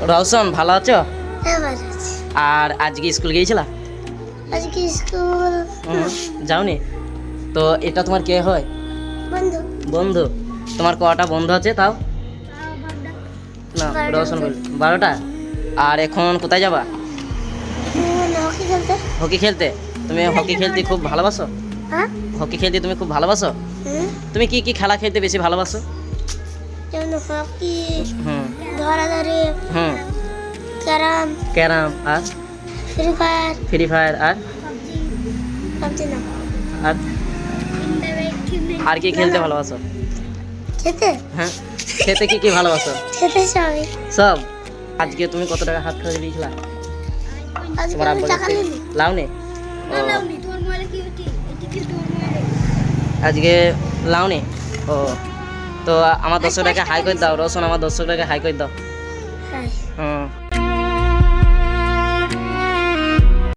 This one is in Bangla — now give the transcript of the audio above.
রওশন ভালো আছো? হ্যাঁ ভালো আছি। আর আজকে স্কুল গিয়েছিলা? আজকে স্কুল যাওনি? তো এটা তোমার কে হয়? বন্ধু। বন্ধু। তোমার কটা বন্ধু আছে তাও? না, 12টা রওশন বন্ধু। বল 12টা। আর এখন কোথায় যাবা? হকি খেলতে। হকি খেলতে? তুমি হকি খেলতে খুব ভালোবাসো? হ্যাঁ। হকি খেলতে তুমি খুব ভালোবাসো? তুমি কি কি খেলা খেলতে বেশি ভালোবাসো? যেমন হকি, হুম ধরাধরি, হুম ক্যারাম, ক্যারাম আর ফ্রি ফায়ার, ফ্রি ফায়ার আর পাবজি না। আর আর কি খেলতে ভালোবাসো? খেতে? হ্যাঁ, খেতে কি কি ভালোবাসো? খেতে সবই। সব। আজকে তুমি কত টাকা হাত খরচ দিয়েছিলা? আজকে তোমার আমি আব্বা টাকা কাছে? নিইনি। লাউনি? ও, তোর মোবাইলে কি হচ্ছে? এটি কি তোর মোবাইলে? আজকে লাউনি? ও, তো আমার দর্শকটাকে হাই করে দাও। রোশন আমার দর্শকটাকে হাই করে দাও। হ্যাঁ। হুম।